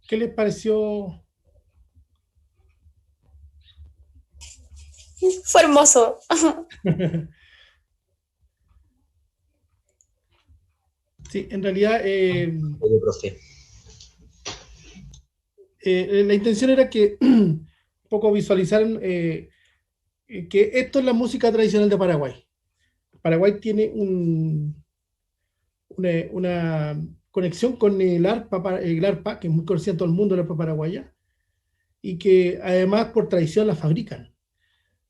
¿Qué les pareció? Fue hermoso. Sí, en realidad Oye, profe. la intención era que un poco visualizaran que esto es la música tradicional de Paraguay. Paraguay tiene una conexión con el arpa, que es muy conocida en todo el mundo, el arpa paraguaya, y que además por tradición la fabrican.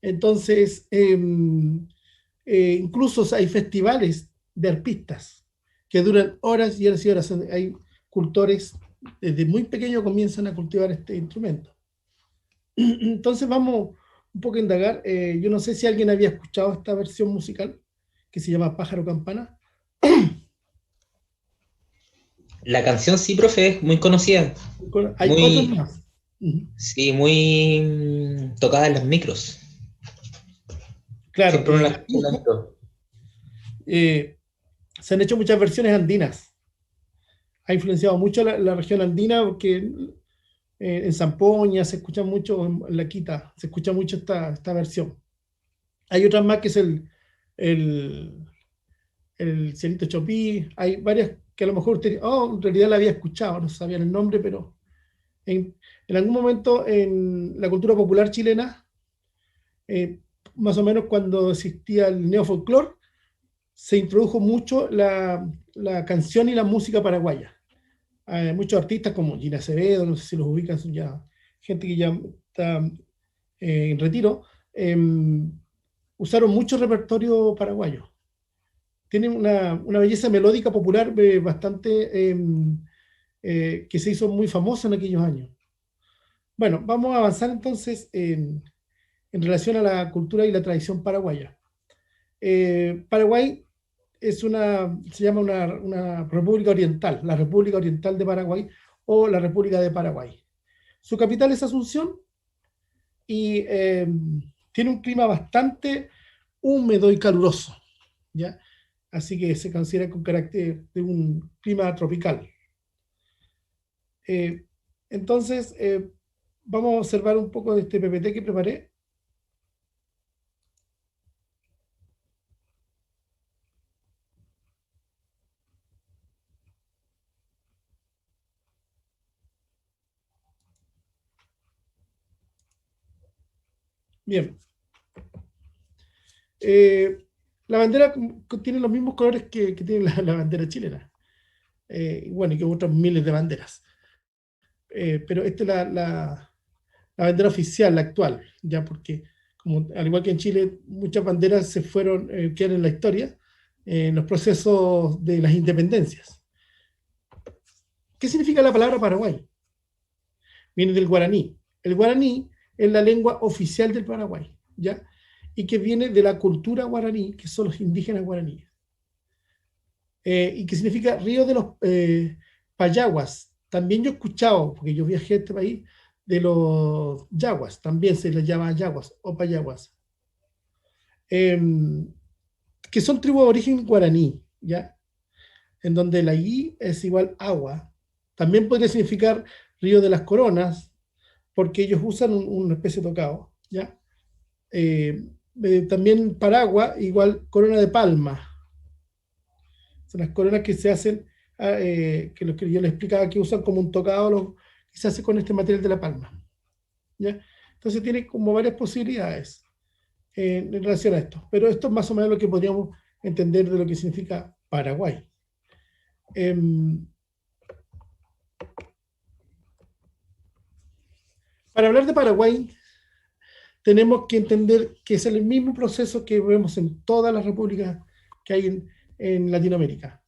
Entonces, incluso hay festivales de arpistas que duran horas y horas y horas. Hay cultores desde muy pequeños comienzan a cultivar este instrumento. Entonces vamos un poco a indagar. Yo no sé si alguien había escuchado esta versión musical que se llama Pájaro Campana. La canción sí, profe, es muy conocida. Hay otras Muy, más. Ujú. sí, muy tocada en los micros. Claro, Siempre uno la escucha en la micro. eh, se han hecho muchas versiones andinas. Ha influenciado mucho la región andina porque en Zampoña se escucha mucho, en La Quita se escucha mucho esta versión. Hay otras más que es el, el Cielito Chopí, hay varias que a lo mejor usted, oh, en realidad la había escuchado, no sabían el nombre, pero en algún momento en la cultura popular chilena, eh, más o menos cuando existía el neofolclore, se introdujo mucho la canción y la música paraguaya. Muchos artistas como Gina Acevedo, no sé si los ubican, son ya gente que ya está en retiro, usaron mucho repertorio paraguayo. Tienen una belleza melódica popular bastante que se hizo muy famosa en aquellos años. Bueno, vamos a avanzar entonces en relación a la cultura y la tradición paraguaya. Paraguay se llama una república oriental, la República Oriental de Paraguay o la República de Paraguay. Su capital es Asunción y tiene un clima bastante húmedo y caluroso, ¿ya? Así que se considera con carácter de un clima tropical. Eh, entonces, vamos a observar un poco de este PPT que preparé. Bien, eh, la bandera tiene los mismos colores que tiene la bandera chilena. Bueno, y que otras miles de banderas. Pero esta es la bandera oficial, la actual, ya porque como, al igual que en Chile, muchas banderas se fueron, quedan en la historia, en los procesos de las independencias. ¿Qué significa la palabra Paraguay? Viene del guaraní. El guaraní es la lengua oficial del Paraguay, ¿ya? Y que viene de la cultura guaraní, que son los indígenas guaraníes. Y que significa río de los payaguas. También yo he escuchado, porque yo viajé a este país, de los yaguas, también se les llama yaguas o payaguas, eh, que son tribus de origen guaraní, ¿ya? En donde la I es igual agua. También podría significar río de las coronas, porque ellos usan una especie de tocado, ¿ya? Eh, también Paragua, igual corona de palma. Son las coronas que se hacen, que lo que yo les explicaba, que usan como un tocado, que se hace con este material de la palma, ¿ya? Entonces tiene como varias posibilidades en relación a esto. Pero esto es más o menos lo que podríamos entender de lo que significa Paraguay. Em, para hablar de Paraguay, tenemos que entender que es el mismo proceso que vemos en todas las repúblicas que hay en Latinoamérica,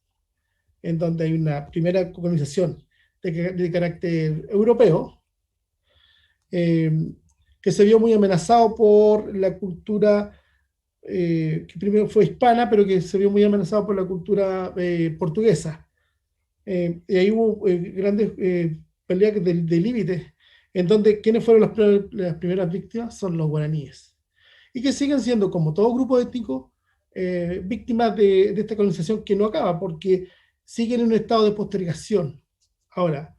en donde hay una primera colonización de carácter europeo, eh, que se vio muy amenazado por la cultura que primero fue hispana, pero que se vio muy amenazado por la cultura portuguesa. Y ahí hubo grandes peleas de límites, en donde quienes fueron las primeras víctimas son los guaraníes. Y que siguen siendo, como todo grupo étnico, víctimas de esta colonización que no acaba, porque siguen en un estado de postergación. Ahora,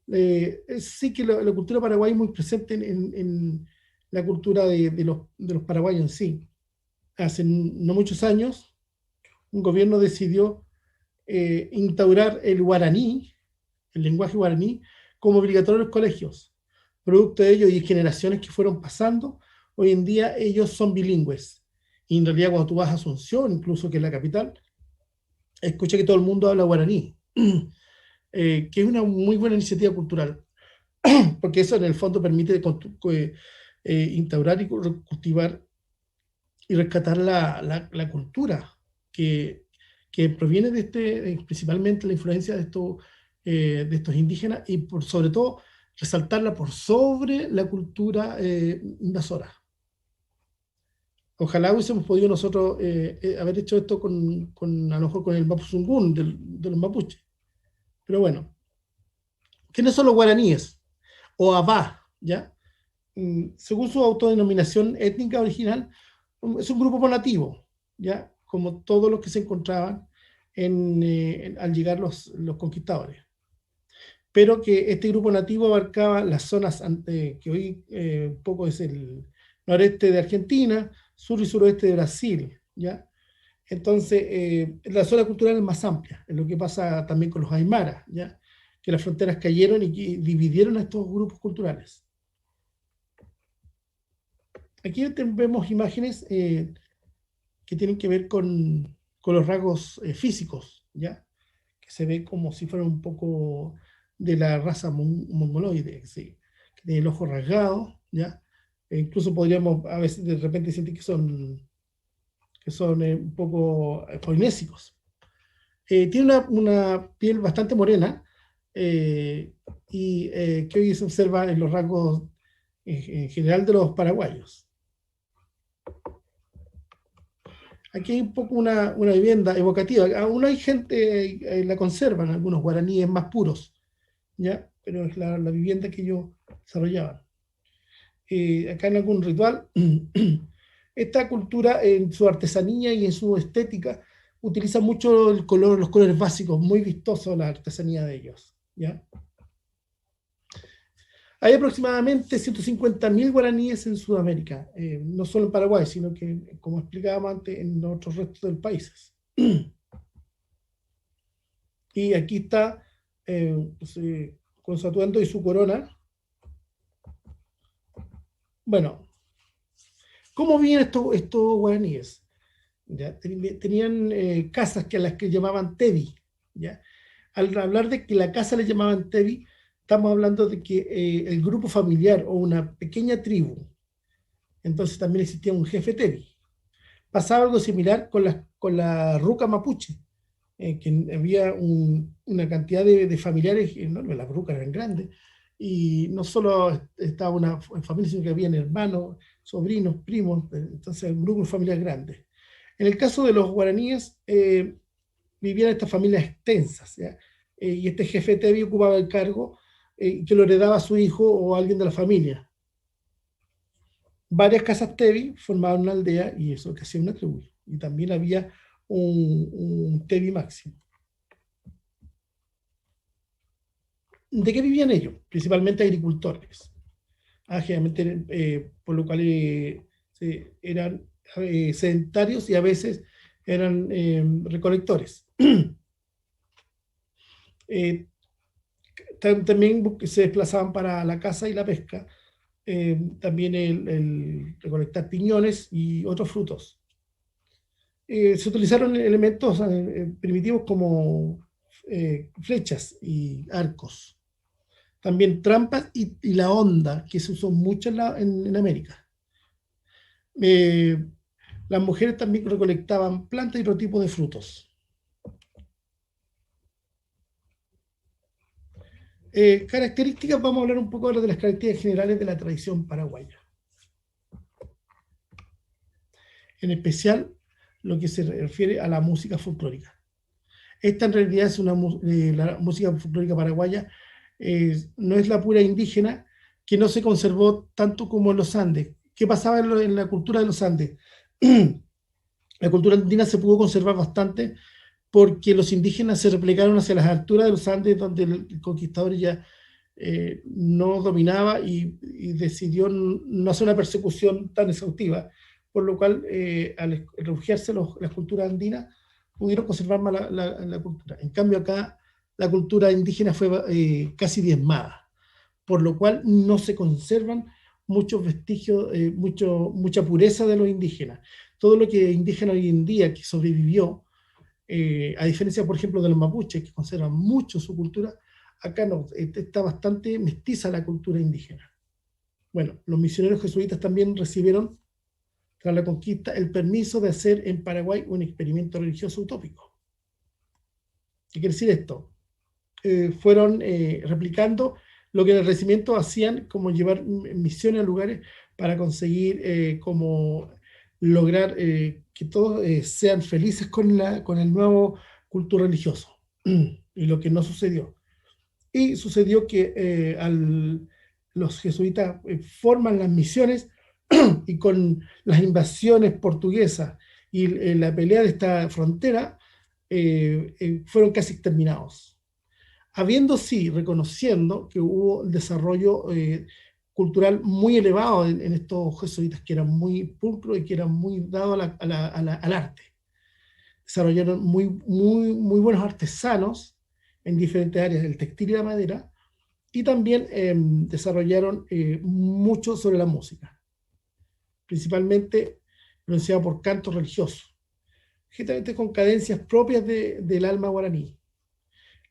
Sí que la cultura paraguaya es muy presente en la cultura de los paraguayos en sí. Hace no muchos años, un gobierno decidió instaurar el guaraní, el lenguaje guaraní, como obligatorio en los colegios. Producto de ello y generaciones que fueron pasando, hoy en día ellos son bilingües. Y en realidad cuando tú vas a Asunción, incluso que es la capital, escucha que todo el mundo habla guaraní, que es una muy buena iniciativa cultural, porque eso en el fondo permite instaurar y cultivar y rescatar la cultura que, que proviene de principalmente la influencia de estos indígenas y sobre todo resaltarla por sobre la cultura invasora. Ojalá hubiésemos podido nosotros haber hecho esto a lo mejor con el Mapuzungún de los mapuches. Pero bueno, ¿quiénes son los guaraníes? O Abá, ¿ya? Según su autodenominación étnica original, es un grupo nativo, ¿ya? Como todos los que se encontraban al llegar los conquistadores. Pero que este grupo nativo abarcaba las zonas que hoy un poco es el noreste de Argentina, sur y suroeste de Brasil, ¿ya? Entonces, la zona cultural es más amplia, es lo que pasa también con los aymaras, ¿ya? Que las fronteras cayeron y que dividieron a estos grupos culturales. Aquí vemos imágenes que tienen que ver con los rasgos físicos, ¿ya? Que se ve como si fueran un poco de la raza mongoloide, ¿sí? Que tiene el ojo rasgado, ¿ya? E incluso podríamos a veces de repente sentir que son un poco polinésicos. Tiene una piel bastante morena que hoy se observa en los rasgos en general de los paraguayos. Aquí hay un poco una vivienda evocativa. Aún hay gente, la conservan, algunos guaraníes más puros, ¿ya? Pero es la vivienda que ellos desarrollaban. Acá en algún ritual, esta cultura en su artesanía y en su estética utiliza mucho el color, los colores básicos, muy vistoso la artesanía de ellos, ¿ya? Hay aproximadamente 150.000 guaraníes en Sudamérica, no solo en Paraguay, sino que, como explicábamos antes, en otros restos del país. Y aquí está pues, con su atuendo y su corona. Bueno, ¿cómo vivían estos guaraníes? ¿Ya? Tenían casas a las que llamaban tebi, ¿ya? Al hablar de que la casa le llamaban tebi, estamos hablando de que el grupo familiar o una pequeña tribu, entonces también existía un jefe tebi. Pasaba algo similar con la ruca mapuche, que había una cantidad de familiares enormes, las rucas eran grandes, y no solo estaba una familia, sino que habían hermanos, sobrinos, primos, entonces un grupo familiar grande. En el caso de los guaraníes, vivían estas familias extensas, ¿ya? Y este jefe tebi ocupaba el cargo que lo heredaba a su hijo o a alguien de la familia. Varias casas tebi formaban una aldea y eso que hacía una tribu. Y también había un tebi máximo. ¿De qué vivían ellos? Principalmente agricultores. Generalmente, por lo cual eran sedentarios y a veces eran recolectores. También se desplazaban para la caza y la pesca, también el recolectar piñones y otros frutos. Se utilizaron elementos primitivos como flechas y arcos. También trampas y la honda, que se usó mucho en América. Las mujeres también recolectaban plantas y otro tipo de frutos. Características, vamos a hablar un poco ahora de las características generales de la tradición paraguaya. En especial, lo que se refiere a la música folclórica. Esta en realidad es la música folclórica paraguaya, no es la pura indígena, que no se conservó tanto como en los Andes. ¿Qué pasaba en la cultura de los Andes? La cultura andina se pudo conservar bastante porque los indígenas se replegaron hacia las alturas de los Andes, donde el conquistador ya no dominaba y decidió no hacer una persecución tan exhaustiva, por lo cual al refugiarse las culturas andinas pudieron conservar más la cultura. En cambio acá la cultura indígena fue casi diezmada, por lo cual no se conservan muchos vestigios, mucha pureza de los indígenas. Todo lo que es indígena hoy en día que sobrevivió, a diferencia, por ejemplo, de los mapuches, que conservan mucho su cultura, acá no, está bastante mestiza la cultura indígena. Bueno, los misioneros jesuitas también recibieron, tras la conquista, el permiso de hacer en Paraguay un experimento religioso utópico. ¿Qué quiere decir esto? Fueron replicando lo que en el Renacimiento hacían, como llevar misiones a lugares para conseguir como lograr que todos sean felices con el nuevo culto religioso. Y lo que no sucedió. Y sucedió que los jesuitas forman las misiones y con las invasiones portuguesas y la pelea de esta frontera fueron casi exterminados. Habiendo sí, reconociendo que hubo desarrollo cultural muy elevado en estos jesuitas, que eran muy pulcros y que eran muy dados al arte. Desarrollaron muy buenos artesanos en diferentes áreas del textil y la madera, y también desarrollaron mucho sobre la música, principalmente influenciado por cantos religiosos, generalmente con cadencias propias del alma guaraní.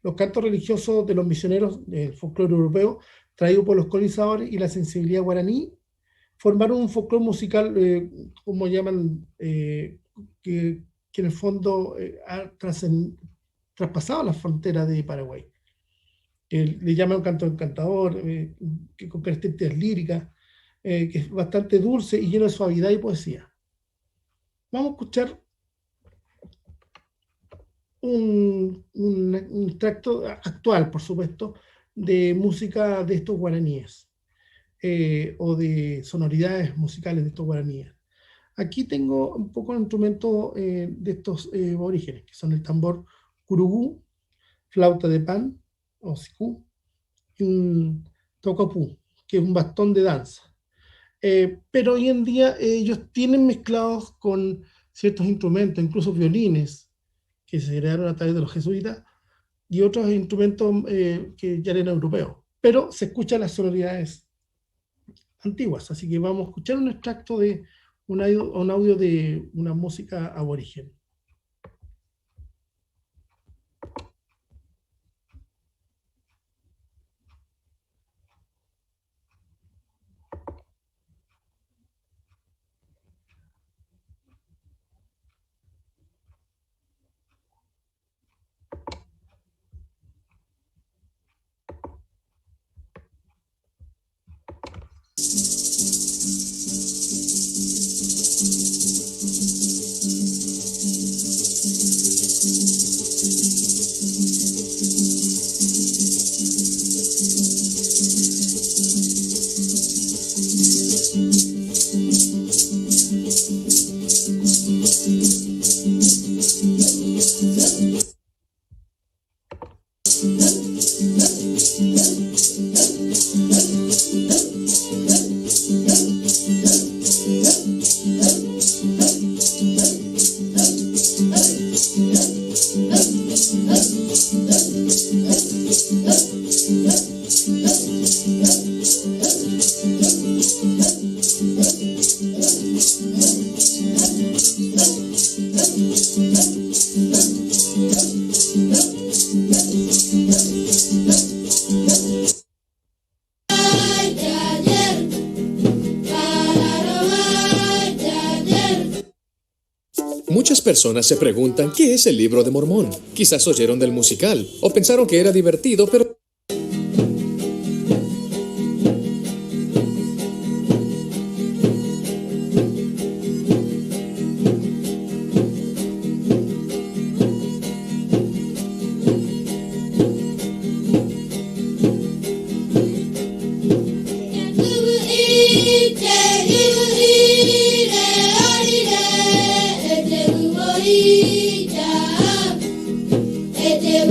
Los cantos religiosos de los misioneros del folclore europeo, traído por los colonizadores, y la sensibilidad guaraní, formaron un folclore musical, como llaman, que en el fondo ha traspasado las fronteras de Paraguay. Le llaman un canto encantador, que con características líricas, que es bastante dulce y lleno de suavidad y poesía. Vamos a escuchar un extracto actual, por supuesto, de música de estos guaraníes, o de sonoridades musicales de estos guaraníes. Aquí tengo un poco de instrumentos de estos orígenes, que son el tambor curugú, flauta de pan, o sicú, y un tocopú, que es un bastón de danza. Pero hoy en día ellos tienen mezclados con ciertos instrumentos, incluso violines, que se crearon a través de los jesuitas, y otros instrumentos que ya eran europeos. Pero se escuchan las sonoridades antiguas, así que vamos a escuchar un extracto de un audio de una música aborigen. Muchas personas se preguntan ¿qué es el Libro de Mormón? Quizás oyeron del musical o pensaron que era divertido, pero Ete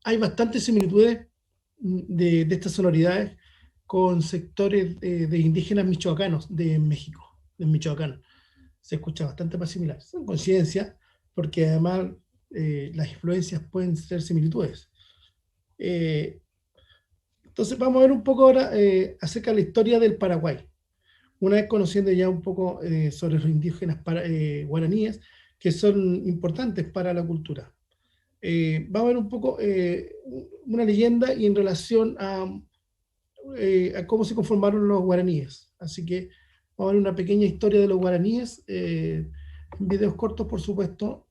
hay bastantes similitudes de estas sonoridades con sectores de indígenas michoacanos de México, de Michoacán. Se escucha bastante más similar. Son coincidencias, porque además las influencias pueden ser similitudes. Entonces vamos a ver un poco ahora acerca de la historia del Paraguay. Una vez conociendo ya un poco sobre los indígenas guaraníes, que son importantes para la cultura. Vamos a ver un poco una leyenda y en relación a cómo se conformaron los guaraníes. Así que vamos a ver una pequeña historia de los guaraníes, en videos cortos, por supuesto.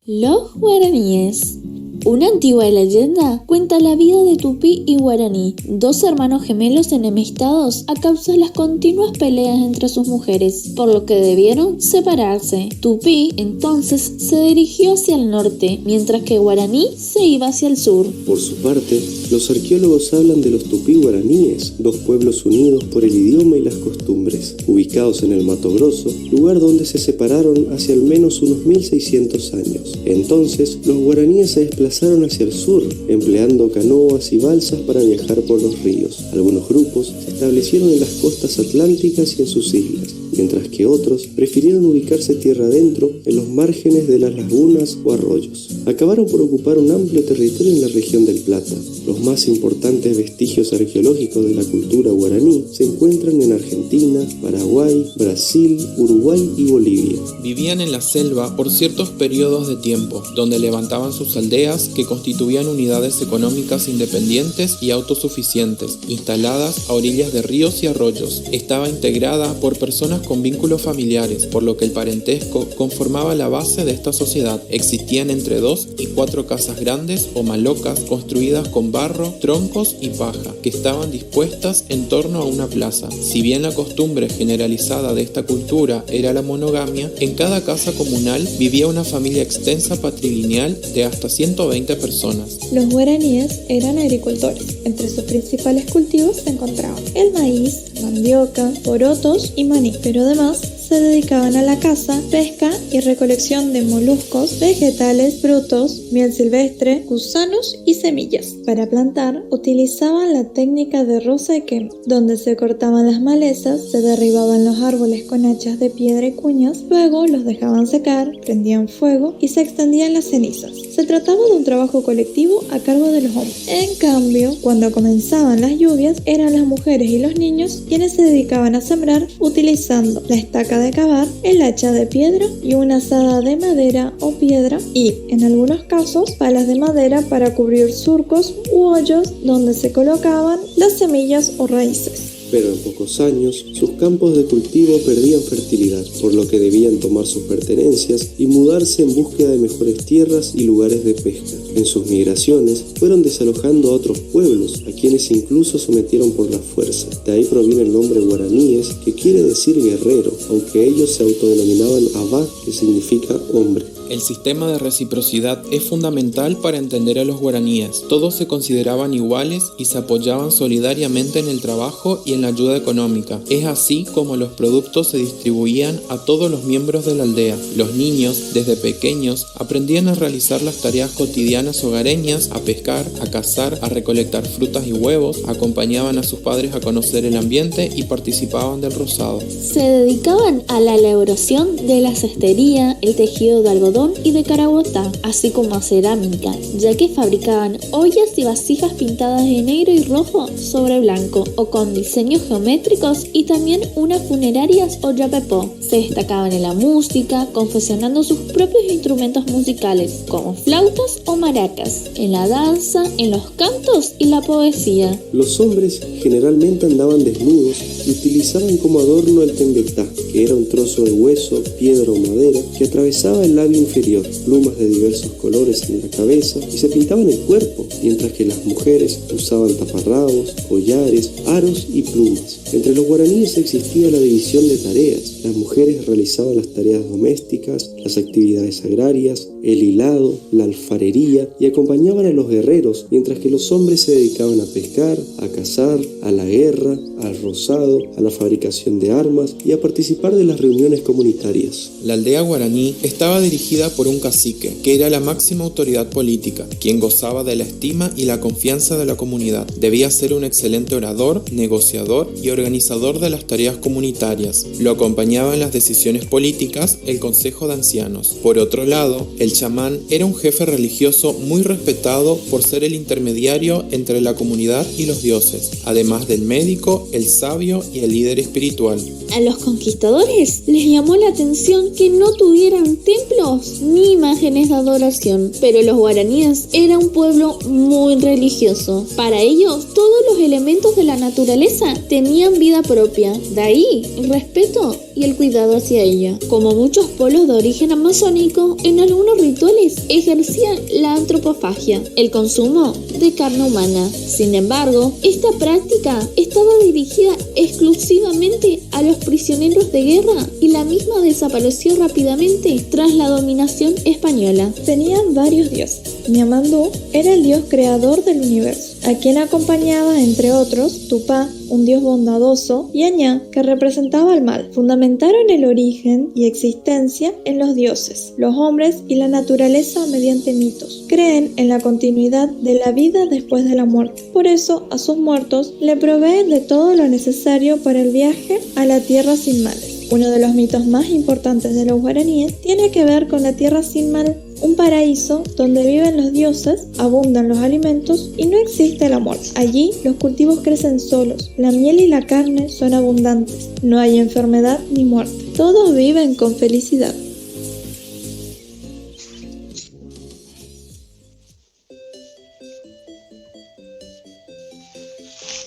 Los guaraníes. Una antigua leyenda cuenta la vida de Tupí y Guaraní, dos hermanos gemelos enemistados a causa de las continuas peleas entre sus mujeres, por lo que debieron separarse. Tupí entonces se dirigió hacia el norte, mientras que Guaraní se iba hacia el sur. Por su parte, los arqueólogos hablan de los tupí guaraníes, dos pueblos unidos por el idioma y las costumbres, ubicados en el Mato Grosso, lugar donde se separaron hace al menos unos 1600 años. Entonces, los guaraníes se desplazaron hacia el sur, empleando canoas y balsas para viajar por los ríos. Algunos grupos se establecieron en las costas atlánticas y en sus islas, mientras que otros prefirieron ubicarse tierra adentro en los márgenes de las lagunas o arroyos. Acabaron por ocupar un amplio territorio en la región del Plata. Los más importantes vestigios arqueológicos de la cultura guaraní se encuentran en Argentina, Paraguay, Brasil, Uruguay y Bolivia. Vivían en la selva por ciertos periodos de tiempo, donde levantaban sus aldeas que constituían unidades económicas independientes y autosuficientes, instaladas a orillas de ríos y arroyos. Estaba integrada por personas con vínculos familiares, por lo que el parentesco conformaba la base de esta sociedad. Existían entre 2 y 4 casas grandes o malocas construidas con barro, troncos y paja, que estaban dispuestas en torno a una plaza. Si bien la costumbre generalizada de esta cultura era la monogamia, en cada casa comunal vivía una familia extensa patrilineal de hasta 120 personas. Los guaraníes eran agricultores. Entre sus principales cultivos se encontraban el maíz, mandioca, porotos y maní, pero además se dedicaban a la caza, pesca y recolección de moluscos, vegetales, frutos, miel silvestre, gusanos y semillas. Para plantar utilizaban la técnica de roseque, donde se cortaban las malezas, se derribaban los árboles con hachas de piedra y cuñas, luego los dejaban secar, prendían fuego y se extendían las cenizas. Se trataba de un trabajo colectivo a cargo de los hombres. En cambio, cuando comenzaban las lluvias, eran las mujeres y los niños quienes se dedicaban a sembrar utilizando la estaca de cavar, el hacha de piedra y una azada de madera o piedra y, en algunos casos, palas de madera para cubrir surcos u hoyos donde se colocaban las semillas o raíces. Pero en pocos años, sus campos de cultivo perdían fertilidad, por lo que debían tomar sus pertenencias y mudarse en búsqueda de mejores tierras y lugares de pesca. En sus migraciones, fueron desalojando a otros pueblos, a quienes incluso sometieron por la fuerza. De ahí proviene el nombre guaraníes, que quiere decir guerrero, aunque ellos se autodenominaban Abá, que significa hombre. El sistema de reciprocidad es fundamental para entender a los guaraníes. Todos se consideraban iguales y se apoyaban solidariamente en el trabajo y en la ayuda económica. Es así como los productos se distribuían a todos los miembros de la aldea. Los niños, desde pequeños, aprendían a realizar las tareas cotidianas hogareñas, a pescar, a cazar, a recolectar frutas y huevos, acompañaban a sus padres a conocer el ambiente y participaban del rozado. Se dedicaban a la elaboración de la cestería, el tejido de algodón y de caraguatá, así como a cerámica, ya que fabricaban ollas y vasijas pintadas de negro y rojo sobre blanco o con diseños geométricos, y también unas funerarias o yapepó. Se destacaban en la música, confeccionando sus propios instrumentos musicales, como flautas o maracas, en la danza, en los cantos y la poesía. Los hombres generalmente andaban desnudos y utilizaban como adorno el tembetá, que que era un trozo de hueso, piedra o madera que atravesaba el labio inferior, plumas de diversos colores en la cabeza y se pintaban el cuerpo, mientras que las mujeres usaban taparrabos, collares, aros y plumas. Entre los guaraníes existía la división de tareas. Las mujeres realizaban las tareas domésticas, las actividades agrarias, el hilado, la alfarería y acompañaban a los guerreros, mientras que los hombres se dedicaban a pescar, a cazar, a la guerra, al rozado, a la fabricación de armas y a participar de las reuniones comunitarias. La aldea guaraní estaba dirigida por un cacique, que era la máxima autoridad política, quien gozaba de la estima y la confianza de la comunidad. Debía ser un excelente orador, negociador y organizador de las tareas comunitarias. Lo acompañaba en las decisiones políticas el Consejo de Ancianos. Por otro lado, el chamán era un jefe religioso muy respetado por ser el intermediario entre la comunidad y los dioses, además del médico, el sabio y el líder espiritual. A los conquistadores les llamó la atención que no tuvieran templos ni imágenes de adoración, pero los guaraníes eran un pueblo muy religioso. Para ellos, todos los elementos de la naturaleza tenían vida propia, de ahí el respeto y el cuidado hacia ella. Como muchos pueblos de origen amazónico, en algunos rituales ejercían la antropofagia, el consumo de carne humana. Sin embargo, esta práctica estaba dirigida exclusivamente a los prisioneros de guerra y la misma desapareció rápidamente tras la dominación española. Tenían varios dioses. Niamandú era el dios creador del universo, a quien acompañaba, entre otros, Tupá, un dios bondadoso, y Añá, que representaba el mal. Fundamentaron el origen y existencia en los dioses, los hombres y la naturaleza mediante mitos. Creen en la continuidad de la vida después de la muerte. Por eso, a sus muertos le proveen de todo lo necesario para el viaje a la tierra sin males. Uno de los mitos más importantes de los guaraníes tiene que ver con la tierra sin mal, un paraíso donde viven los dioses, abundan los alimentos y no existe la muerte. Allí los cultivos crecen solos, la miel y la carne son abundantes, no hay enfermedad ni muerte. Todos viven con felicidad.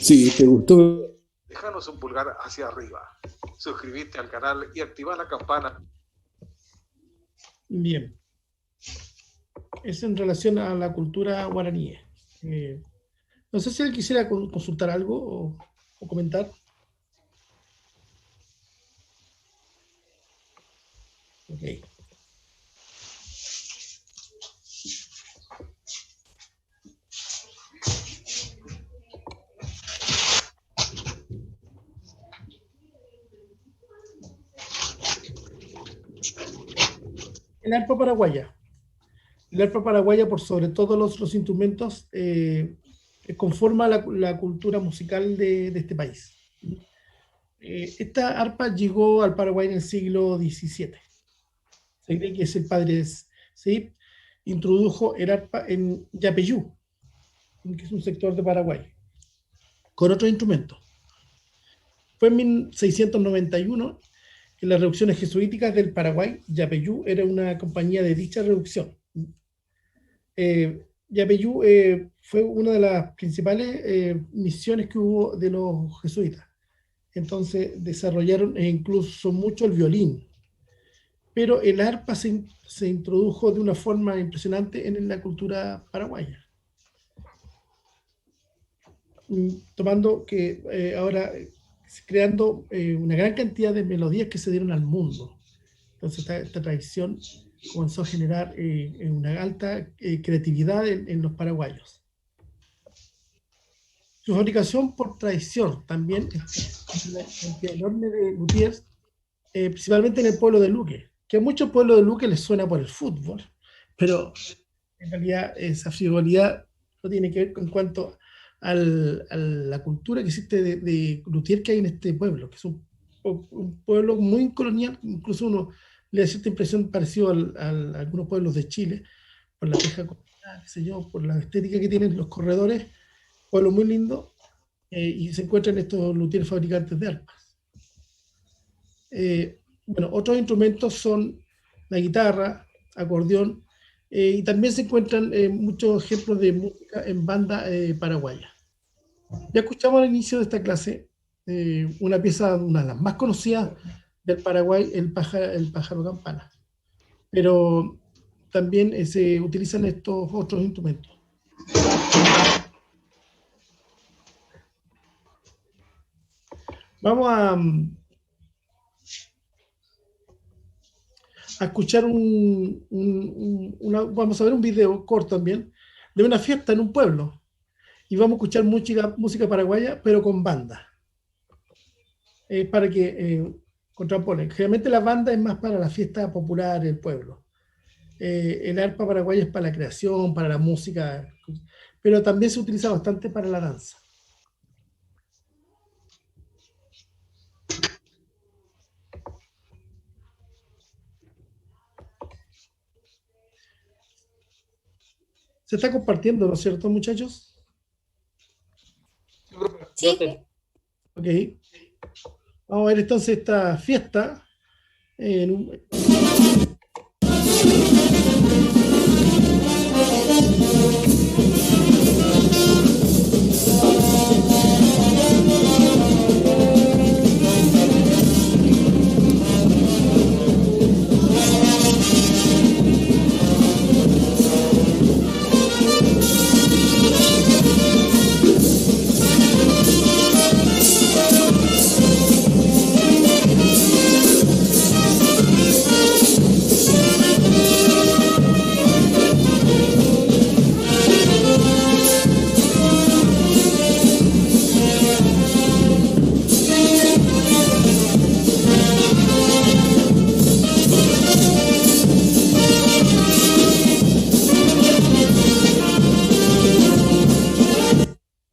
Si te gustó, déjanos un pulgar hacia arriba, suscribirte al canal y activar la campana. Bien. Es en relación a la cultura guaraní. No sé si él quisiera consultar algo o comentar. Ok. El arpa paraguaya. El arpa paraguaya, por sobre todos los instrumentos, conforma la cultura musical de este país. Esta arpa llegó al Paraguay en el siglo XVII. Se cree que es el padre Seip introdujo el arpa en Yapeyú, que es un sector de Paraguay, con otros instrumentos. Fue en 1691, en las reducciones jesuíticas del Paraguay, Yapeyú era una compañía de dicha reducción. Yapeyú fue una de las principales misiones que hubo de los jesuitas. Entonces desarrollaron incluso mucho el violín. Pero el arpa se introdujo de una forma impresionante en la cultura paraguaya. Tomando que ahora, creando una gran cantidad de melodías que se dieron al mundo. Entonces esta tradición comenzó a generar una alta creatividad en los paraguayos. Su fabricación por tradición también es una cantidad enorme de luthiers, principalmente en el pueblo de Luque, que a muchos pueblos de Luque les suena por el fútbol, pero en realidad esa frivolidad no tiene que ver con cuanto a la cultura que existe de luthier que hay en este pueblo, que es un pueblo muy colonial, incluso uno le da cierta impresión parecido a algunos pueblos de Chile, por la teja, qué sé yo, por la estética que tienen los corredores, pueblo muy lindo, y se encuentran estos luthiers fabricantes de arpas. Bueno, otros instrumentos son la guitarra, acordeón, y también se encuentran muchos ejemplos de música en banda paraguaya. Ya escuchamos al inicio de esta clase una pieza, una de las más conocidas del Paraguay el pájaro campana. Pero también se utilizan estos otros instrumentos. Vamos a escuchar vamos a ver un video corto también de una fiesta en un pueblo y vamos a escuchar música paraguaya pero con banda, para que contraponen. Generalmente la banda es más para la fiesta popular del pueblo. El arpa paraguaya es para la creación, para la música, pero también se utiliza bastante para la danza. Se está compartiendo, ¿no es cierto, muchachos? Sí. Ok. Vamos a ver entonces esta fiesta.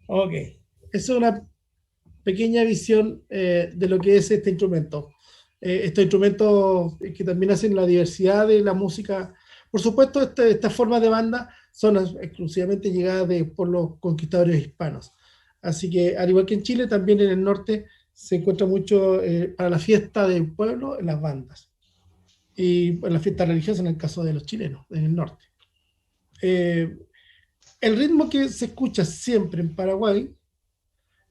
Ok, eso es una pequeña visión de lo que es este instrumento. Estos instrumentos que también hacen la diversidad de la música. Por supuesto, estas formas de banda son exclusivamente llegadas por los conquistadores hispanos. Así que, al igual que en Chile, también en el norte se encuentra mucho para la fiesta del pueblo en las bandas. Y en la fiesta religiosa en el caso de los chilenos, en el norte. El ritmo que se escucha siempre en Paraguay,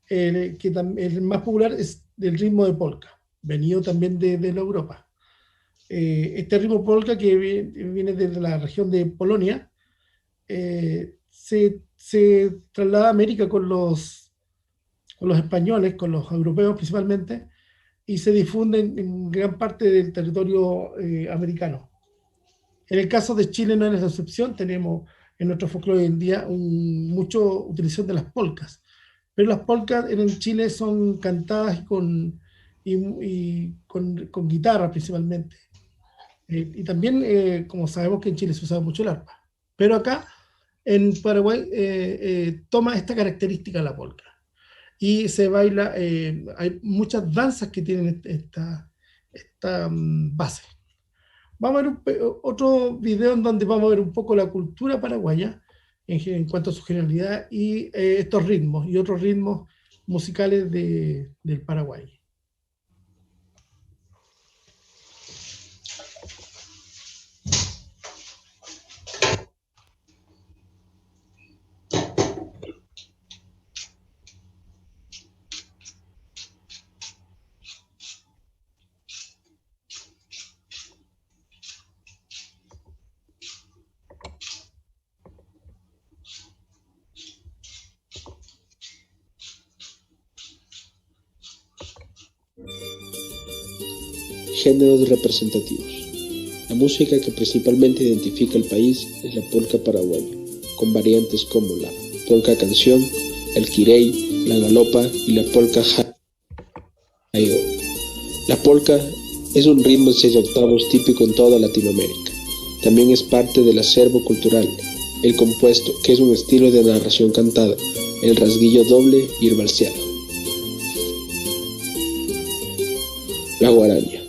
el más popular es el ritmo de polka, venido también de la Europa. Este ritmo polka que viene desde la región de Polonia, se traslada a América con los españoles, con los europeos principalmente, y se difunde en gran parte del territorio americano. En el caso de Chile no es la excepción, tenemos en nuestro folclore hoy en día mucha utilización de las polcas, pero las polcas en Chile son cantadas con guitarra principalmente. Y también, como sabemos que en Chile se usa mucho el arpa, pero acá en Paraguay toma esta característica la polca y se baila. Hay muchas danzas que tienen esta base. Vamos a ver otro video en donde vamos a ver un poco la cultura paraguaya en cuanto a su generalidad y estos ritmos y otros ritmos musicales del Paraguay. Géneros representativos. La música que principalmente identifica el país es la polca paraguaya, con variantes como la polca canción, el quirey, la galopa y la polca jaeo. La polca es un ritmo de 6 octavos típico en toda Latinoamérica. También es parte del acervo cultural. El compuesto, que es un estilo de narración cantada, el rasguillo doble y el balseado. La guaraña.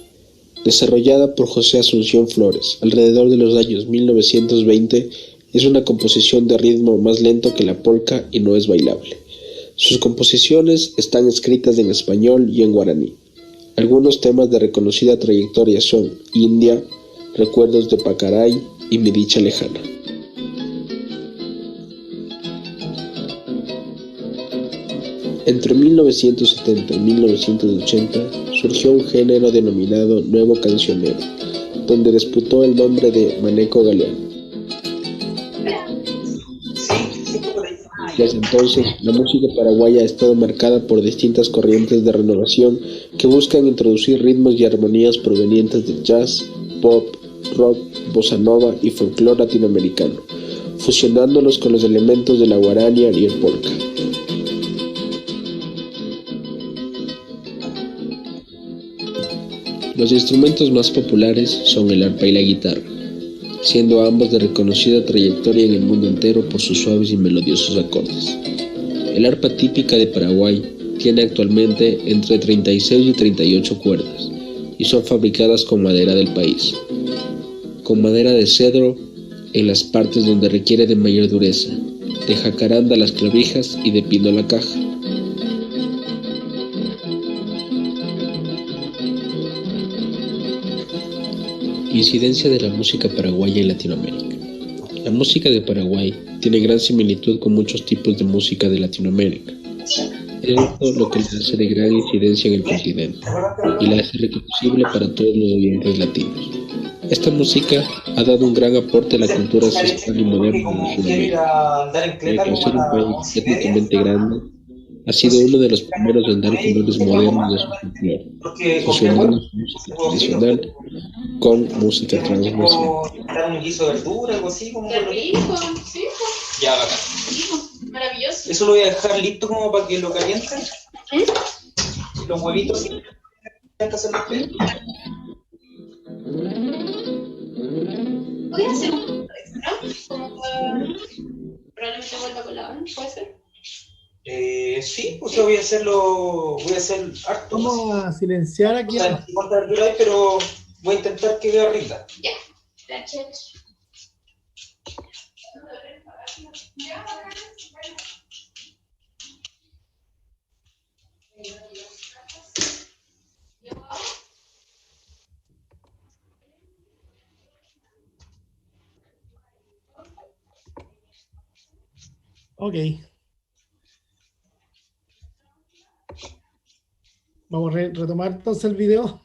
Desarrollada por José Asunción Flores alrededor de los años 1920, es una composición de ritmo más lento que la polca y no es bailable. Sus composiciones están escritas en español y en guaraní. Algunos temas de reconocida trayectoria son India, Recuerdos de Pacaray y Mi dicha lejana. Entre 1970 y 1980 surgió un género denominado nuevo cancionero, donde disputó el nombre de Maneco Galeano. Desde entonces, la música paraguaya ha estado marcada por distintas corrientes de renovación que buscan introducir ritmos y armonías provenientes del jazz, pop, rock, bossa nova y folclore latinoamericano, fusionándolos con los elementos de la guarania y el polka. Los instrumentos más populares son el arpa y la guitarra, siendo ambos de reconocida trayectoria en el mundo entero por sus suaves y melodiosos acordes. El arpa típica de Paraguay tiene actualmente entre 36 y 38 cuerdas y son fabricadas con madera del país, con madera de cedro en las partes donde requiere de mayor dureza, de jacaranda las clavijas y de pino la caja. Incidencia de la música paraguaya en Latinoamérica. La música de Paraguay tiene gran similitud con muchos tipos de música de Latinoamérica. Es esto lo que le hace de gran incidencia en el continente y la hace reconocible para todos los oyentes latinos. Esta música ha dado un gran aporte a la cultura ancestral y moderna de Latinoamérica. Al ser un país étnicamente grande, ha sido uno de los primeros en dar colores modernos de su folclore, fusionando su música tradicional con música transnacional. Un guiso de verdura, algo así, como Qué rico, sí. ya, bacán. Rico, maravilloso. Eso lo voy a dejar listo como para que lo calienten. Los huevitos, ¿sí? Voy a hacer un ¿no? Como para... Probablemente vuelva con la ¿puede ser? Sí, pues yo voy a hacer harto. Vamos a silenciar aquí. O sea, no importa verdura ahí, pero voy a intentar que vea rica. Ya, gracias. Ok. Vamos a retomar entonces el video.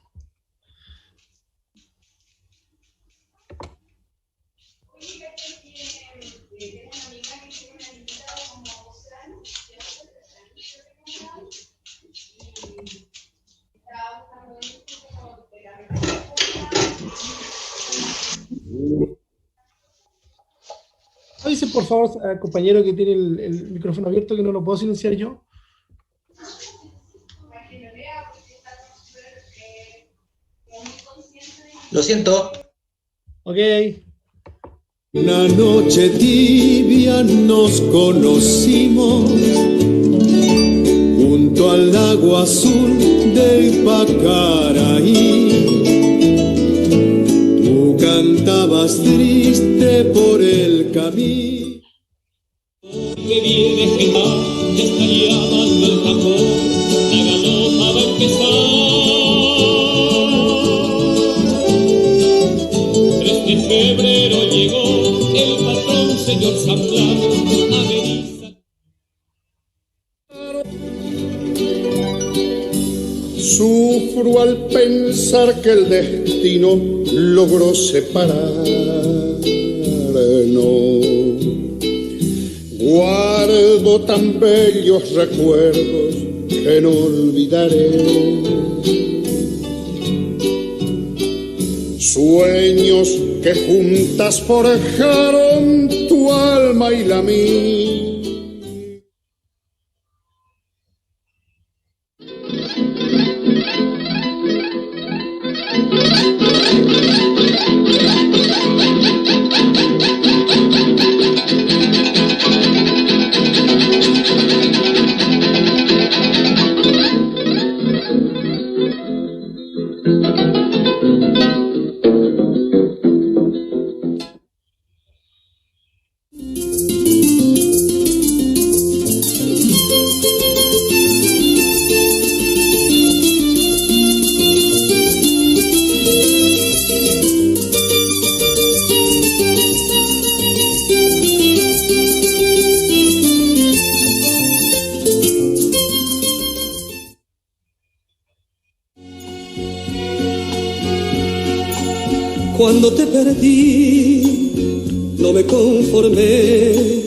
Avisen por favor al compañero que tiene el micrófono abierto que no lo puedo silenciar yo. Lo siento. Ok. Una noche tibia nos conocimos junto al lago azul de Pacaraí. Tú cantabas triste por el camino. Que viene quemar, ya está llamando el tambor, la galopa va a empezar. 3 de febrero llegó el patrón señor San Blas a Beliza. Sufro al pensar que el destino logró separarnos. Guardo tan bellos recuerdos que no olvidaré. Sueños que juntas forjaron tu alma y la mía. Cuando te perdí, no me conformé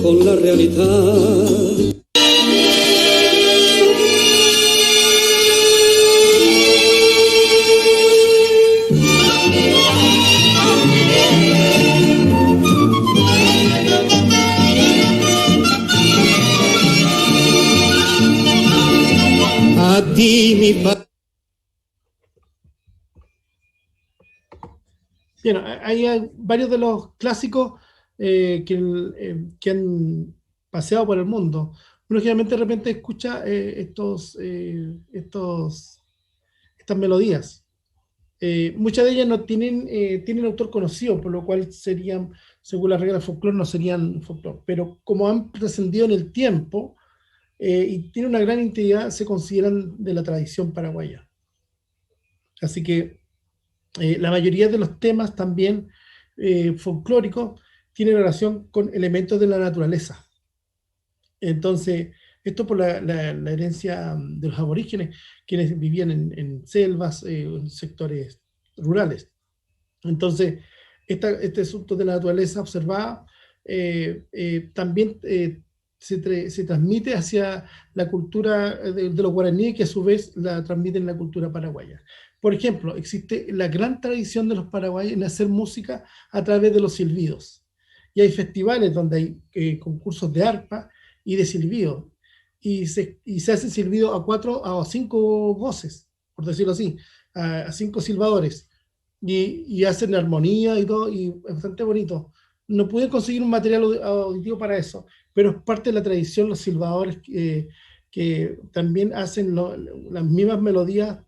con la realidad. A ti, mi padre. Bien, hay varios de los clásicos que han paseado por el mundo. Uno generalmente de repente escucha estas melodías. Muchas de ellas no tienen autor conocido, por lo cual serían, según las reglas del folclore, no serían folclore. Pero como han trascendido en el tiempo y tienen una gran integridad, se consideran de la tradición paraguaya. Así que la mayoría de los temas también folclóricos tienen relación con elementos de la naturaleza. Entonces, esto por la herencia de los aborígenes, quienes vivían en selvas, en sectores rurales. Entonces, este asunto de la naturaleza observada también se transmite hacia la cultura de los guaraníes, que a su vez la transmiten en la cultura paraguaya. Por ejemplo, existe la gran tradición de los paraguayos en hacer música a través de los silbidos. Y hay festivales donde hay concursos de arpa y de silbido. Y se hace silbido a 4 o 5 voces, por decirlo así, a 5 silbadores. Y hacen armonía y todo, y es bastante bonito. No pude conseguir un material auditivo para eso, pero es parte de la tradición, los silbadores que también hacen las mismas melodías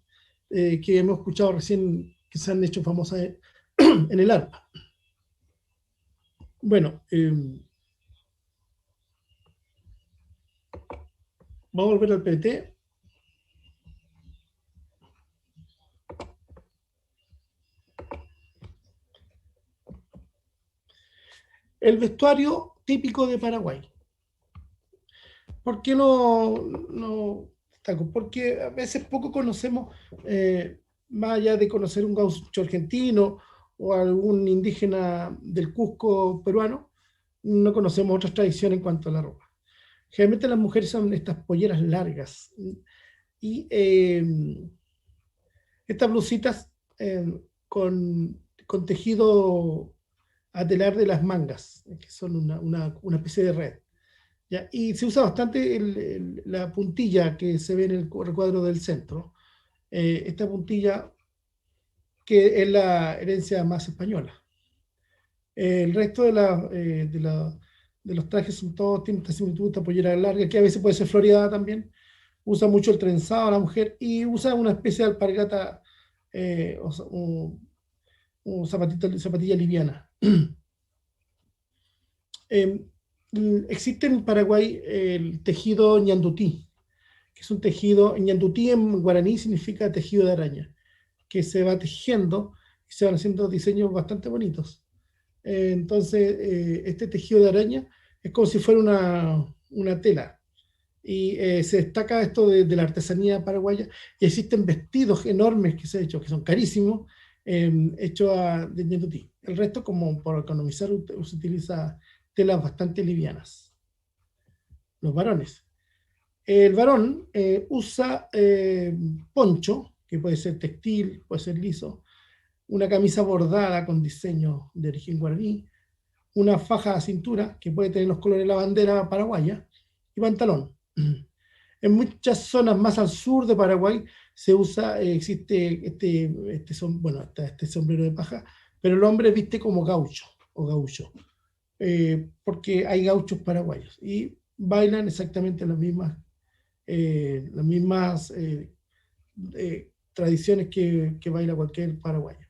que hemos escuchado recién, que se han hecho famosas en el arpa. Bueno, vamos a volver al PT. El vestuario típico de Paraguay. ¿Por qué no destaco? Porque a veces poco conocemos, más allá de conocer un gaucho argentino o algún indígena del Cusco peruano, no conocemos otras tradiciones en cuanto a la ropa. Generalmente las mujeres son estas polleras largas y estas blusitas con tejido a telar de las mangas, que son una especie de red. ¿Ya? Y se usa bastante la puntilla que se ve en el recuadro del centro. Esta puntilla que es la herencia más española. El resto de los trajes son todos, tienen esta similitud, esta pollera larga, que a veces puede ser floreada también. Usa mucho el trenzado la mujer y usa una especie de alpargata o zapatilla liviana. Existe en Paraguay el tejido ñandutí, que es un tejido, ñandutí en guaraní significa tejido de araña, que se va tejiendo y se van haciendo diseños bastante bonitos. Entonces, este tejido de araña es como si fuera una tela. Y se destaca esto de la artesanía paraguaya, y existen vestidos enormes que se han hecho, que son carísimos, hechos de ñandutí. El resto, como por economizar, se utiliza telas bastante livianas. Los varones. El varón usa poncho, que puede ser textil, puede ser liso, una camisa bordada con diseño de origen guaraní, una faja a cintura, que puede tener los colores de la bandera paraguaya, y pantalón. En muchas zonas más al sur de Paraguay se usa, existe este sombrero de paja, pero el hombre viste como gaucho o gaucho, porque hay gauchos paraguayos y bailan exactamente las mismas tradiciones que baila cualquier paraguayo,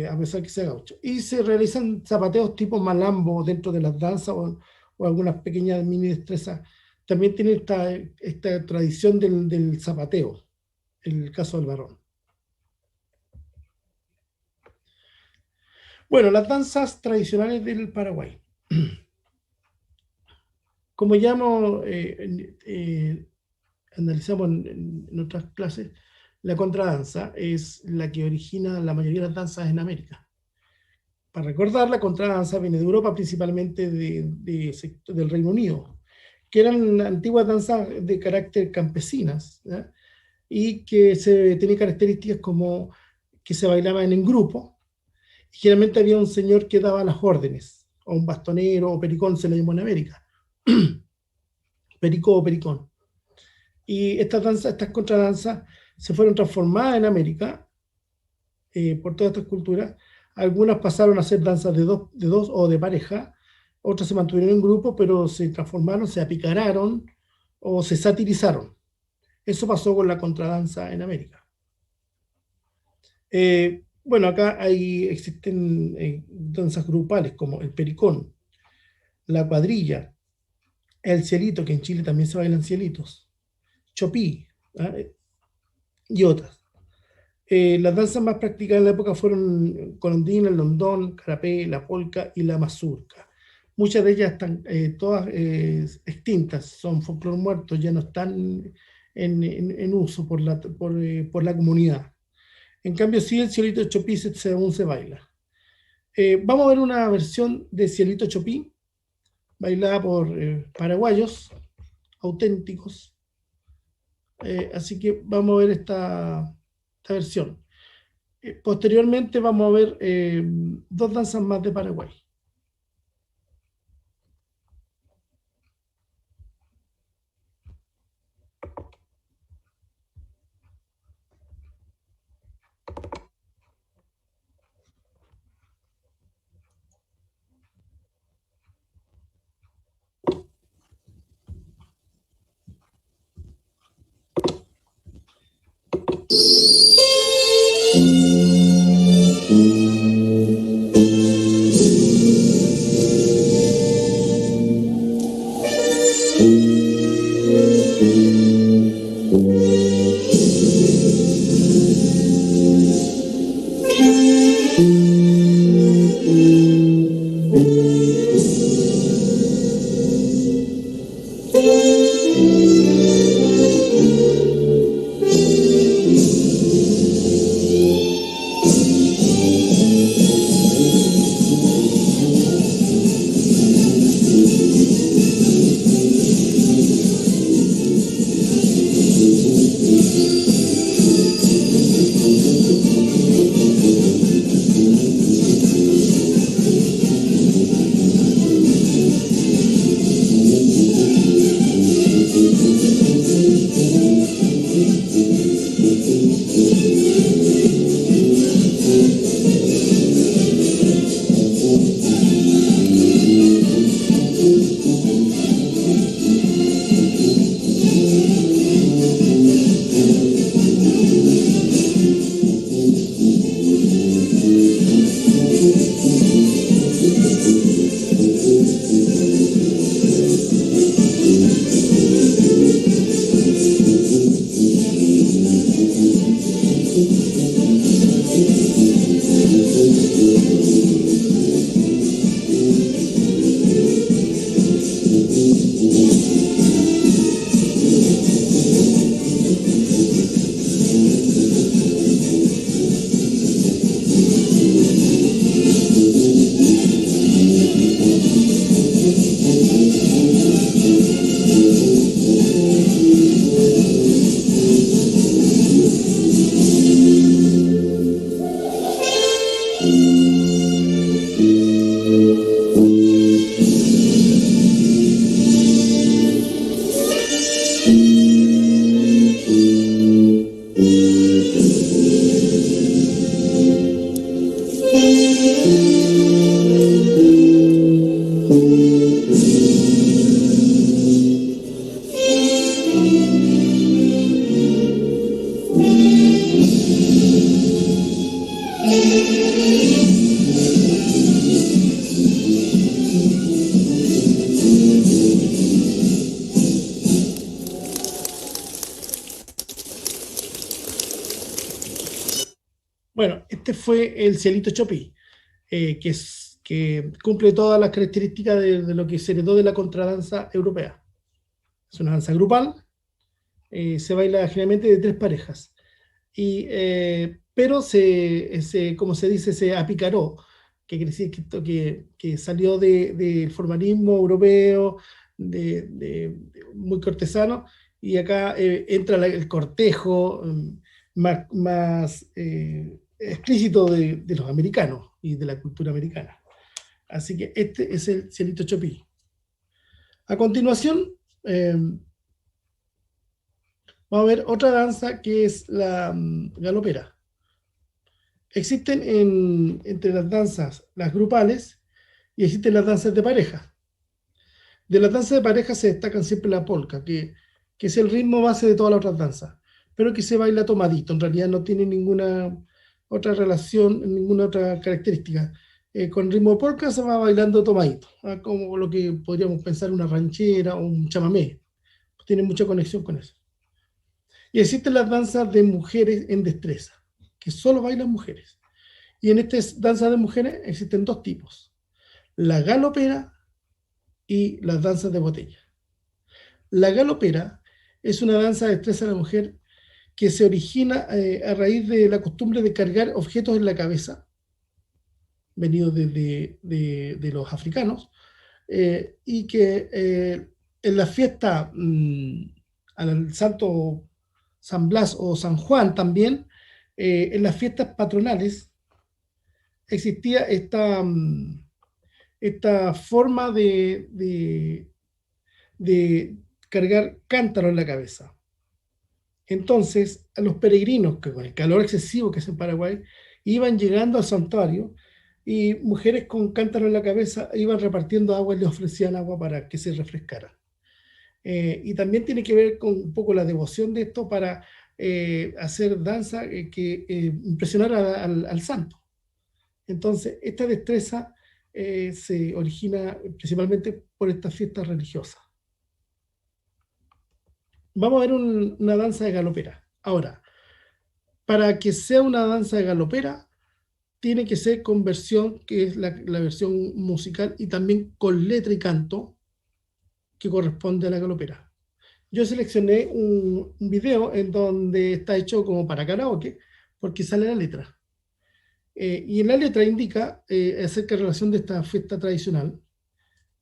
a pesar que sea gaucho. Y se realizan zapateos tipo malambo dentro de las danzas o algunas pequeñas mini destrezas. También tiene esta tradición del zapateo, en el caso del varón. Bueno, las danzas tradicionales del Paraguay. Como ya analizamos en otras clases, la contradanza es la que origina la mayoría de las danzas en América. Para recordar, la contradanza viene de Europa, principalmente del Reino Unido, que eran antiguas danzas de carácter campesinas, ¿ya? Y que tenían características como que se bailaban en grupo. Generalmente había un señor que daba las órdenes, o un bastonero, o pericón se le llamó en América. Pericó o pericón. Y estas contradanzas se fueron transformadas en América por todas estas culturas. Algunas pasaron a ser danzas de dos o de pareja, otras se mantuvieron en grupo, pero se transformaron, se apicararon o se satirizaron. Eso pasó con la contradanza en América. Bueno, acá existen danzas grupales como el pericón, la cuadrilla, el cielito, que en Chile también se bailan cielitos, chopí, y otras. Las danzas más practicadas en la época fueron colondina, el londón, carapé, la polca y la mazurca. Muchas de ellas están todas extintas, son folclore muertos, ya no están en uso por la comunidad. En cambio, sí, el cielito chopí aún se baila. Vamos a ver una versión de cielito chopí, bailada por paraguayos auténticos. Así que vamos a ver esta versión. Posteriormente vamos a ver dos danzas más de Paraguay. Bueno, este fue el cielito chopí, que cumple todas las características de lo que se heredó de la contradanza europea. Es una danza grupal, se baila generalmente de tres parejas. Pero como se dice, se apicaró, que quiere decir que salió del formalismo europeo, muy cortesano, y acá entra el cortejo más explícito de los americanos y de la cultura americana. Así que este es el Cielito Chopí. A continuación, vamos a ver otra danza que es la galopera. Existen entre las danzas las grupales y existen las danzas de pareja. De las danzas de pareja se destacan siempre la polka, que es el ritmo base de todas las otras danzas, pero que se baila tomadito, en realidad no tiene ninguna otra relación, ninguna otra característica. Con ritmo de polka se va bailando tomadito, como lo que podríamos pensar una ranchera o un chamamé. Tiene mucha conexión con eso. Y existen las danzas de mujeres en destreza, que solo bailan mujeres. Y en estas danzas de mujeres existen dos tipos: la galopera y las danzas de botella. La galopera es una danza de destreza de la mujer que se origina a raíz de la costumbre de cargar objetos en la cabeza, venidos de los africanos, y que en la fiesta al Santo San Blas o San Juan también, en las fiestas patronales existía esta forma de cargar cántaros en la cabeza. Entonces, a los peregrinos, que con el calor excesivo que es en Paraguay, iban llegando al santuario y mujeres con cántaro en la cabeza iban repartiendo agua y les ofrecían agua para que se refrescaran. Y también tiene que ver con un poco la devoción de esto para hacer danza que impresionara al santo. Entonces, esta destreza se origina principalmente por estas fiestas religiosas. Vamos a ver una danza de galopera. Ahora, para que sea una danza de galopera, tiene que ser con versión, que es la versión musical, y también con letra y canto, que corresponde a la galopera. Yo seleccioné un video en donde está hecho como para karaoke, porque sale la letra. Y en la letra indica acerca de la relación de esta fiesta tradicional,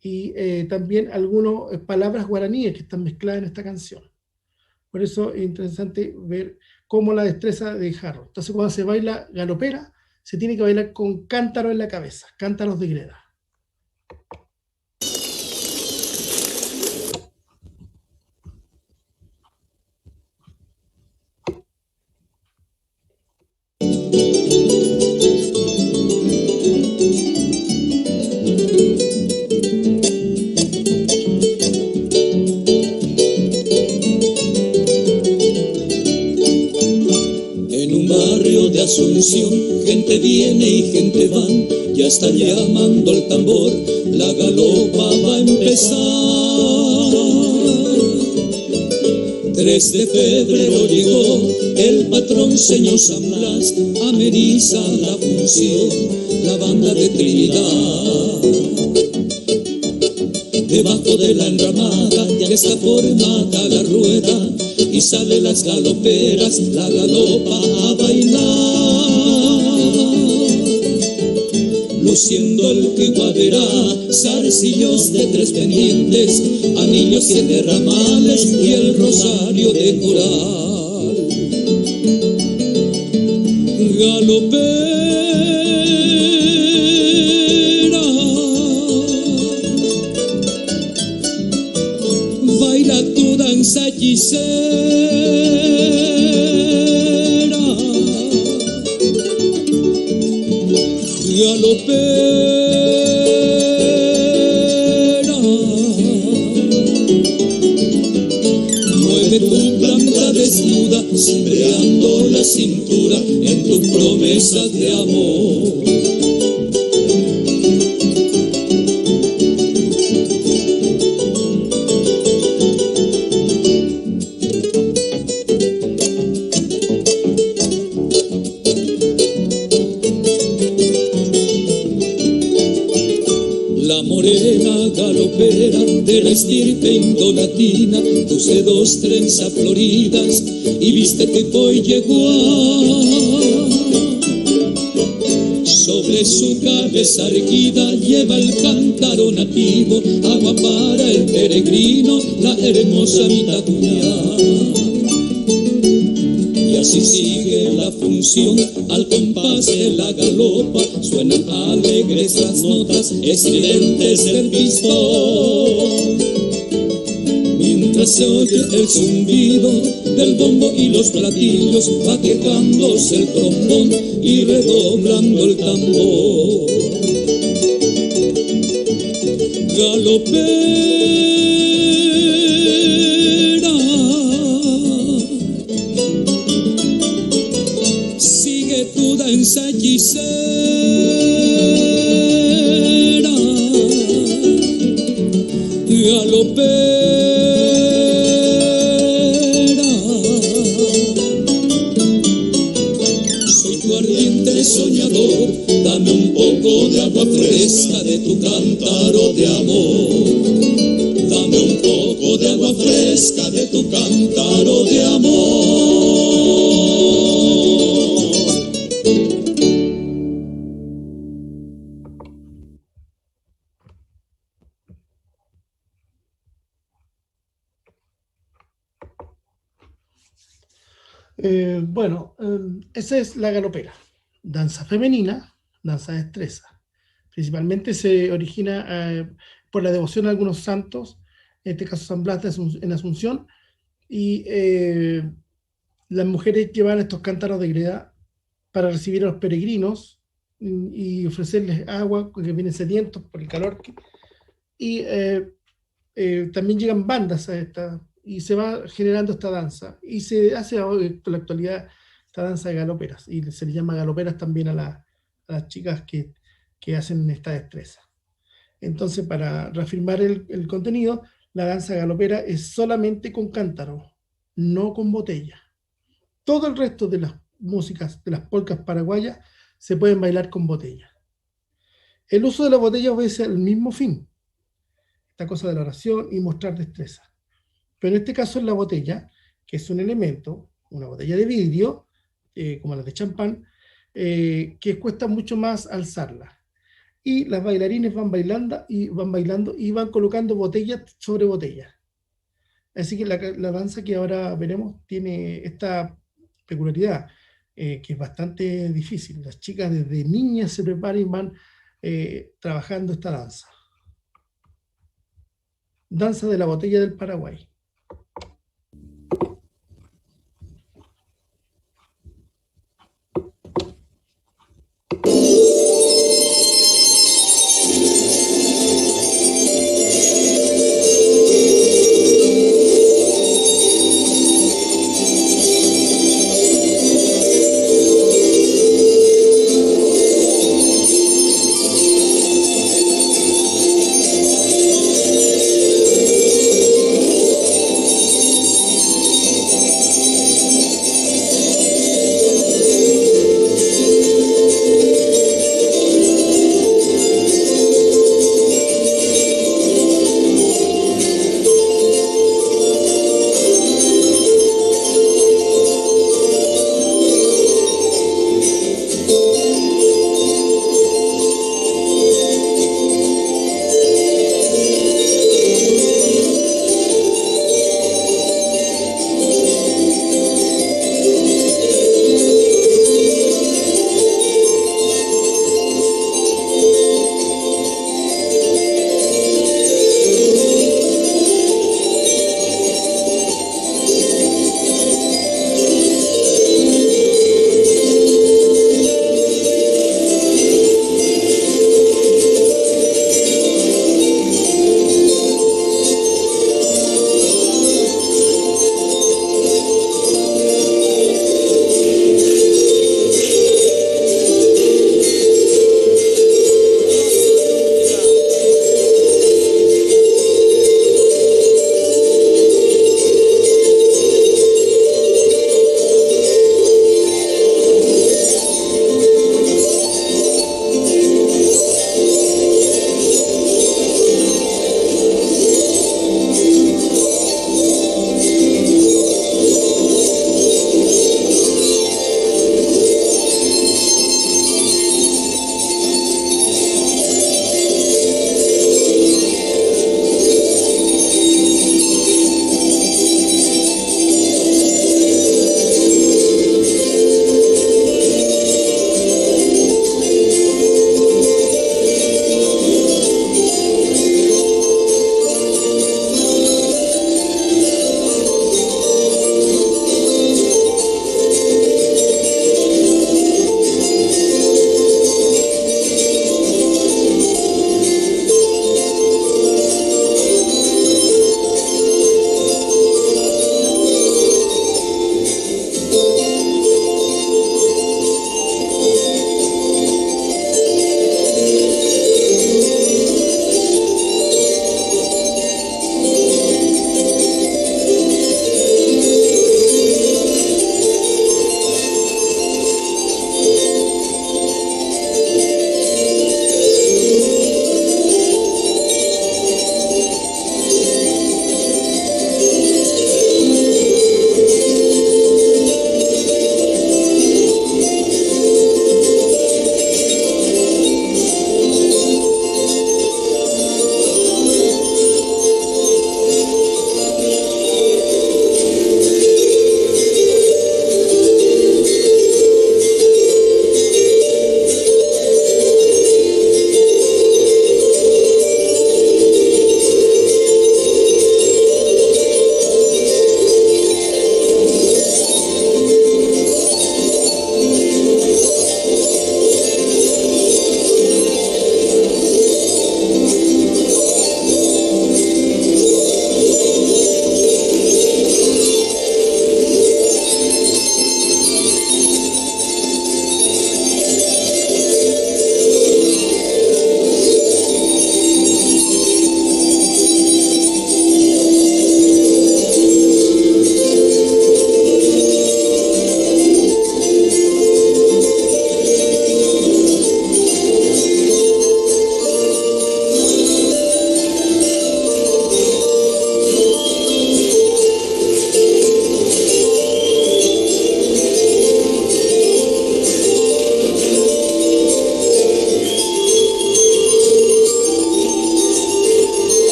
y también algunas palabras guaraníes que están mezcladas en esta canción. Por eso es interesante ver cómo la destreza de jarro. Entonces, cuando se baila galopera, se tiene que bailar con cántaro en la cabeza, cántaros de greda. De Asunción, gente viene y gente van, ya está llamando al tambor, la galopa va a empezar. 3 de febrero llegó el patrón señor San Blas, ameniza la función, la banda de Trinidad. Debajo de la enramada ya está formada la rueda y salen las galoperas, la galopa a bailar. Luciendo el quiguaderá, zarcillos de 3 pendientes, anillos 7 ramales y el rosario de coral. Galopera, baila tu danza hechicera, galopera, mueve tu planta desnuda, cimbreando la cintura en tus promesas de amor. De la estirpe indolatina, puse 2 trenzas floridas y viste que poi llegó. Sobre su cabeza erguida lleva el cántaro nativo, agua para el peregrino, la hermosa Vitacunha. Y así sigue la función, al compás de la galopa, suenan alegres las notas estridentes del pistón. Mientras se oye el zumbido del bombo y los platillos, va quejándose el trombón y redoblando el tambor. Galopera, sigue tu danza hechicera. Galopera, soñador, dame un poco de agua fresca de tu cántaro de amor. Dame un poco de agua fresca de tu cántaro de amor. Esa es la galopera. Danza femenina, danza de destreza. Principalmente se origina por la devoción a algunos santos, en este caso San Blas en Asunción, y las mujeres llevan estos cántaros de greda para recibir a los peregrinos y ofrecerles agua, porque vienen sedientos por el calor. Y también llegan bandas a esta, y se va generando esta danza, y se hace en la actualidad esta danza de galoperas, y se le llama galoperas también a las chicas que hacen esta destreza. Entonces, para reafirmar el contenido, la danza galopera es solamente con cántaro, no con botella. Todo el resto de las músicas, de las polcas paraguayas, se pueden bailar con botella. El uso de la botella obedece al mismo fin, esta cosa de la oración y mostrar destreza. Pero en este caso es la botella, que es un elemento, una botella de vidrio, como las de champán, que cuesta mucho más alzarla. Y las bailarines van bailando y van colocando botella sobre botella. Así que la danza que ahora veremos tiene esta peculiaridad, que es bastante difícil. Las chicas desde niñas se preparan y van trabajando esta danza. Danza de la botella del Paraguay.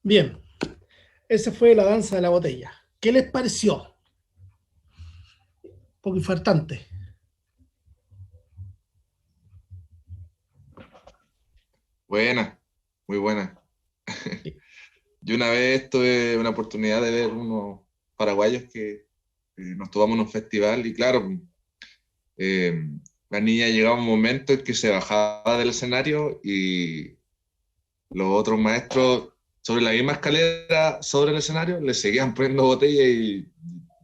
Bien, esa fue la danza de la botella. ¿Qué les pareció? Un poco infartante. Buena, muy buena. Yo una vez tuve una oportunidad de ver unos paraguayos que nos tomamos en un festival y claro, la niña llegaba un momento en que se bajaba del escenario y los otros maestros sobre la misma escalera, sobre el escenario, le seguían poniendo botellas y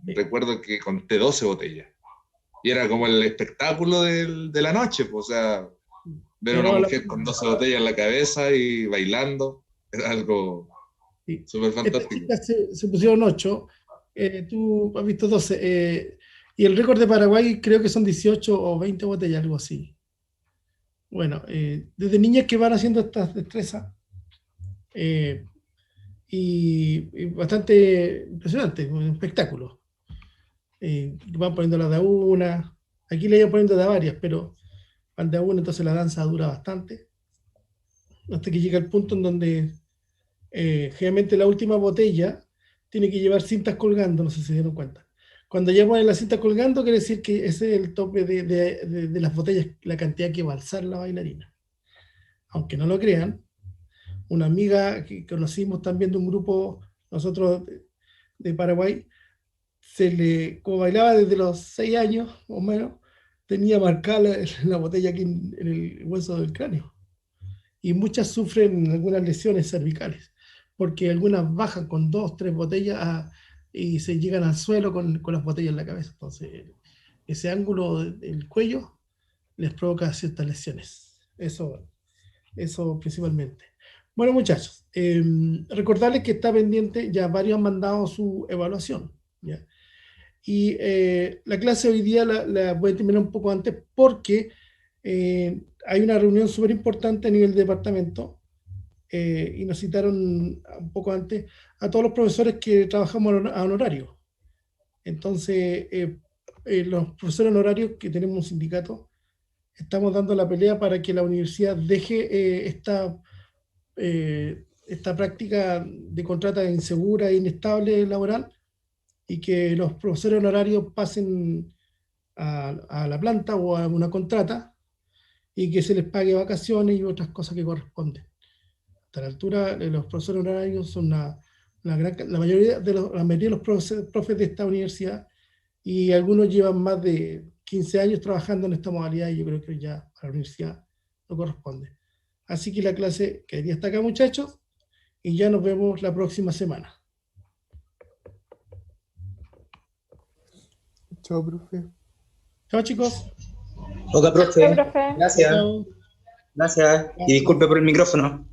recuerdo que conté 12 botellas. Y era como el espectáculo de la noche, pues, o sea, ver a una mujer con 12 botellas en la cabeza y bailando, era algo súper fantástico. Estas chicas se pusieron 8, tú has visto 12, y el récord de Paraguay creo que son 18 o 20 botellas, algo así. Bueno, desde niñas que van haciendo estas destrezas, y bastante impresionante, un espectáculo. Van poniéndolas de a una, aquí le iban poniendo de a varias, pero van de a una, entonces la danza dura bastante, hasta que llega el punto en donde generalmente la última botella tiene que llevar cintas colgando, no sé si se dieron cuenta. Cuando ya ponen la cinta colgando, quiere decir que ese es el tope de las botellas, la cantidad que va a alzar la bailarina. Aunque no lo crean, una amiga que conocimos también de un grupo, nosotros de Paraguay, como bailaba desde los 6 años, o menos, tenía marcada la botella aquí en el hueso del cráneo. Y muchas sufren algunas lesiones cervicales, porque algunas bajan con 2, 3 botellas y se llegan al suelo con las botellas en la cabeza. Entonces, ese ángulo del cuello les provoca ciertas lesiones. Eso principalmente. Bueno, muchachos, recordarles que está pendiente, ya varios han mandado su evaluación, ¿ya? Y la clase hoy día la voy a terminar un poco antes porque hay una reunión súper importante a nivel de departamento y nos citaron un poco antes a todos los profesores que trabajamos a honorario. Entonces, los profesores honorarios que tenemos un sindicato, estamos dando la pelea para que la universidad deje esta práctica de contrata insegura e inestable laboral y que los profesores honorarios pasen a la planta o a una contrata y que se les pague vacaciones y otras cosas que corresponden. Hasta la altura, los profesores honorarios son la mayoría de los profes de esta universidad, y algunos llevan más de 15 años trabajando en esta modalidad y yo creo que ya a la universidad no corresponde. Así que la clase que hoy día está acá, muchachos, y ya nos vemos la próxima semana. Chao, profe. Chao, chicos. Ok, profe. Chao, profe. Gracias. Chao. Gracias. Y disculpe por el micrófono.